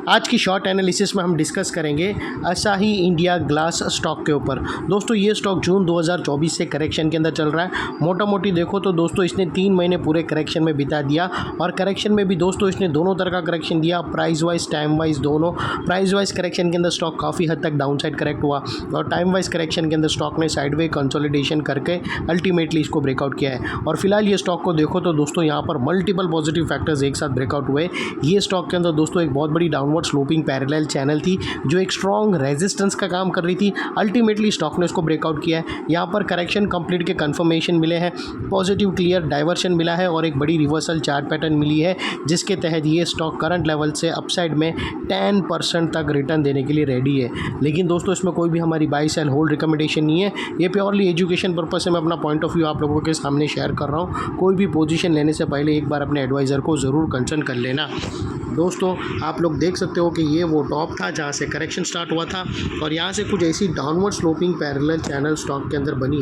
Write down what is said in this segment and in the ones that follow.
आज की short analysis में हम डिस्कस करेंगे असाही इंडिया ग्लास स्टॉक के ऊपर। दोस्तों ये स्टॉक जून 2024 से करेक्शन के अंदर चल रहा है। मोटा मोटी देखो तो दोस्तों इसने 3 महीने पूरे करेक्शन में बिता दिया और करेक्शन में भी दोस्तों इसने दोनों तरह का करेक्शन दिया, प्राइस वाइज टाइम वाइज दोनों। प्राइस वाइज करेक्शन के अंदर स्टॉक काफ़ी हद तक डाउन साइड करेक्ट हुआ और टाइम वाइज करेक्शन के अंदर स्टॉक ने साइडवे कंसोलिडेशन करके अल्टीमेटली इसको ब्रेकआउट किया है। और फिलहाल ये स्टॉक को देखो तो दोस्तों यहाँ पर मल्टीपल पॉजिटिव फैक्टर्स एक साथ ब्रेकआउट हुए। ये स्टॉक के अंदर दोस्तों एक बहुत बड़ी डाउनवर्ड स्लोपिंग पैरेलल चैनल थी जो एक स्ट्रॉन्ग रेजिस्टेंस का काम कर रही थी। अल्टीमेटली स्टॉक ने उसको ब्रेकआउट किया है। यहाँ पर करेक्शन कंप्लीट के कंफर्मेशन मिले हैं, पॉजिटिव क्लियर डाइवर्शन मिला है और एक बड़ी रिवर्सल चार्ट पैटर्न मिली है जिसके तहत ये स्टॉक करंट लेवल से अपसाइड में 10% तक रिटर्न देने के लिए रेडी है। लेकिन दोस्तों इसमें कोई भी हमारी बाई सेल होल्ड रिकमेंडेशन नहीं है, ये प्योरली एजुकेशन पर्पस से मैं अपना पॉइंट ऑफ व्यू आप लोगों के सामने शेयर कर रहा हूँ। कोई भी पोजीशन लेने से पहले एक बार अपने एडवाइज़र को ज़रूर कंसल्ट कर लेना। दोस्तों आप लोग देख सकते हो कि ये वो टॉप था जहाँ से करेक्शन स्टार्ट हुआ था और यहाँ से कुछ ऐसी downward sloping parallel channel stock के अंदर बनी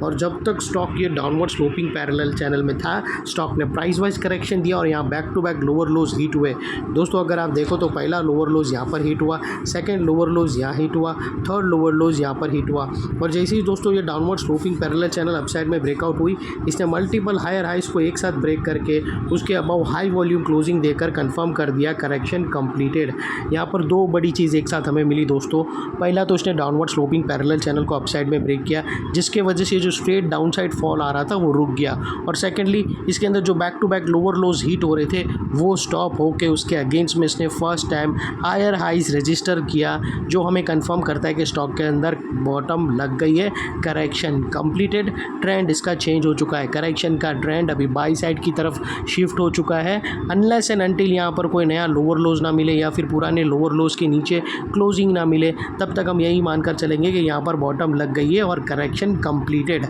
और जब तक स्टॉक ये डाउनवर्ड स्लोपिंग पैरेलल चैनल में था स्टॉक ने प्राइस वाइज करेक्शन दिया और यहाँ back to back lower lows hit हुए। दोस्तों अगर आप देखो तो पहला लोअर लोज यहाँ पर हिट हुआ, सेकेंड लोअर लोज यहाँ हिट हुआ, थर्ड लोअर लोज यहाँ पर हिट हुआ और जैसे ही दोस्तों ये downward sloping parallel channel upside में ब्रेकआउट हुई इसने मल्टीपल हायर हाइस को एक साथ ब्रेक करके उसके अबव हाई वॉल्यूम क्लोजिंग देकर कंफर्म कर दिया करेक्शन कंप्लीटेड। यहाँ पर दो बड़ी चीज़ एक साथ हमें मिली दोस्तों। पहला तो इसने डाउनवर्ड स्लोपिंग पैरेलल चैनल को अपसाइड में ब्रेक किया जिसके वजह से जो स्ट्रेट डाउन साइड फॉल आ रहा था वो रुक गया और सेकेंडली इसके अंदर जो back to back lower lows hit हो रहे थे वो स्टॉप होके उसके अगेंस्ट में इसने first time higher highs register किया जो हमें कंफर्म करता है कि स्टॉक के अंदर बॉटम लग गई है। करेक्शन कंप्लीटेड, ट्रेंड इसका चेंज हो चुका है। करेक्शन का ट्रेंड अभी बाई साइड की तरफ शिफ्ट हो चुका है। अनलेस एंड अनटिल यहाँ पर कोई नया लोअर लोज ना मिले या फिर पुराने लोअर लोज के नीचे क्लोजिंग ना मिले तब तक हम यही मानकर चलेंगे कि यहाँ पर बॉटम लग गई है और करेक्शन कंप्लीटेड।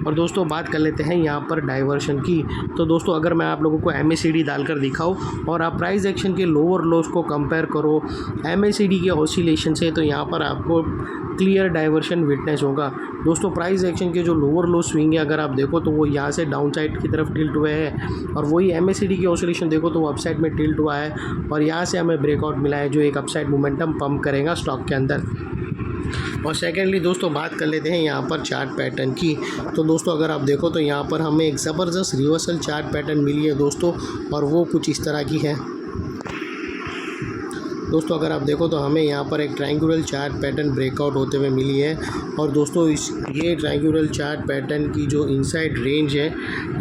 और दोस्तों बात कर लेते हैं यहाँ पर डाइवर्शन की। तो दोस्तों अगर मैं आप लोगों को MACD डालकर दिखाऊँ और आप प्राइस एक्शन के लोअर लोज को कंपेयर करो MACD के ऑसिलेशन से तो यहाँ पर आपको क्लियर डाइवर्शन विटनेस होगा। दोस्तों प्राइस एक्शन के जो लोअर लो स्विंग है अगर आप देखो तो वो यहाँ से डाउन साइड की तरफ टिल्ट हुए हैं और वही MACD की ऑसिलेशन देखो तो वो अपसाइड में टिल्ट हुआ है और यहाँ से हमें ब्रेकआउट मिला है जो एक अपसाइड मोमेंटम पंप करेगा स्टॉक के अंदर। और सेकेंडली दोस्तों बात कर लेते हैं यहाँ पर चार्ट पैटर्न की। तो दोस्तों अगर आप देखो तो यहाँ पर हमें एक ज़बरदस्त रिवर्सल चार्ट पैटर्न मिली है दोस्तों और वो कुछ इस तरह की है। दोस्तों अगर आप देखो तो हमें यहाँ पर एक ट्रायंगुलर चार्ट पैटर्न ब्रेकआउट होते हुए मिली है और दोस्तों ये ट्रायंगुलर चार्ट पैटर्न की जो इनसाइड रेंज है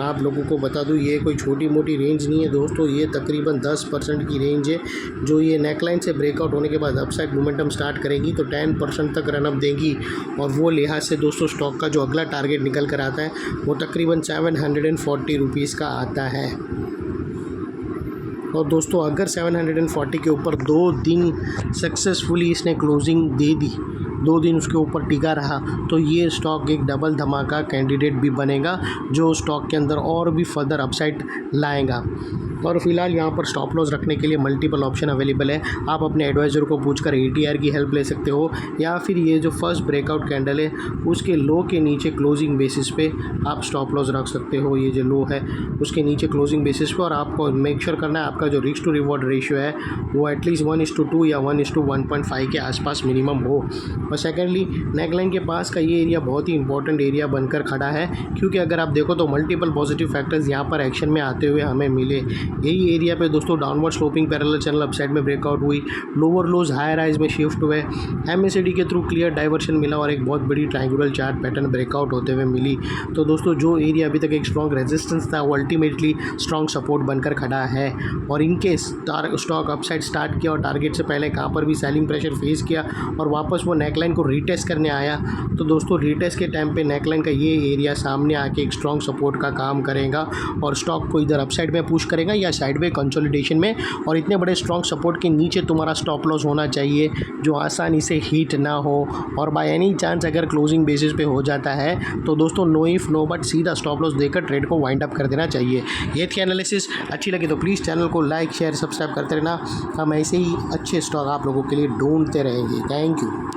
आप लोगों को बता दूँ ये कोई छोटी मोटी रेंज नहीं है दोस्तों, ये तकरीबन 10% की रेंज है जो ये नेकलाइन से ब्रेकआउट होने के बाद अपसाइड मोमेंटम स्टार्ट करेगी तो 10% तक रनअप देगी और वो लिहाज से दोस्तों स्टॉक का जो अगला टारगेट निकल कर आता है वो तकरीबन 740 रुपीज़ का आता है। और दोस्तों अगर 740 के ऊपर 2 दिन सक्सेसफुली इसने क्लोजिंग दे दी, 2 दिन उसके ऊपर टिका रहा तो ये स्टॉक एक डबल धमाका कैंडिडेट भी बनेगा जो स्टॉक के अंदर और भी फर्दर अपसाइड लाएगा। और फिलहाल यहाँ पर स्टॉप लॉस रखने के लिए मल्टीपल ऑप्शन अवेलेबल है। आप अपने एडवाइज़र को पूछकर ATR की हेल्प ले सकते हो या फिर ये जो फर्स्ट ब्रेकआउट कैंडल है उसके लो के नीचे क्लोजिंग बेसिस पे आप स्टॉप लॉस रख सकते हो। ये जो लो है उसके नीचे क्लोजिंग बेसिस पे और आपको मेक श्योर करना है आपका जो रिस्क टू रिवॉर्ड रेशियो है वो एटलीस्ट 1:2 या 1:1.5 के आसपास मिनिमम हो। और सेकेंडली नेकलाइन के पास का ये एरिया बहुत ही इंपॉर्टेंट एरिया बनकर खड़ा है क्योंकि अगर आप देखो तो मल्टीपल पॉजिटिव फैक्टर्स यहाँ पर एक्शन में आते हुए हमें मिले। यही एरिया पे दोस्तों downward sloping parallel channel upside में ब्रेकआउट हुई, लोअर लोज हायर हाइज में शिफ्ट हुए, MACD के थ्रू क्लियर डाइवर्शन मिला और एक बहुत बड़ी ट्रायंगुलर चार्ट पैटर्न ब्रेकआउट होते हुए मिली। तो दोस्तों जो एरिया अभी तक एक स्ट्रॉन्ग रेजिस्टेंस था वो अल्टीमेटली स्ट्रॉन्ग सपोर्ट बनकर खड़ा है। और इनकेस स्टॉक अपसाइड स्टार्ट किया और टारगेट से पहले कहाँ पर भी सेलिंग प्रेशर फेस किया और वापस वो नेकलाइन को रीटेस्ट करने आया तो दोस्तों रीटेस्ट के टाइम पे नेकलाइन का ये एरिया सामने आके एक स्ट्रॉन्ग सपोर्ट का काम करेगा और स्टॉक को इधर अपसाइड में पुश करेगा या साइडवे कंसोलिडेशन में। और इतने बड़े स्ट्रॉन्ग सपोर्ट के नीचे तुम्हारा स्टॉप लॉस होना चाहिए जो आसानी से हिट ना हो और बाय एनी चांस अगर क्लोजिंग बेसिस पे हो जाता है तो दोस्तों नो इफ नो बट सीधा स्टॉप लॉस देकर ट्रेड को वाइंड अप कर देना चाहिए। ये थी एनालिसिस, अच्छी लगी तो प्लीज़ चैनल को लाइक शेयर सब्सक्राइब करते रहना। हम ऐसे ही अच्छे स्टॉक आप लोगों के लिए ढूंढते रहेंगे। Thank you.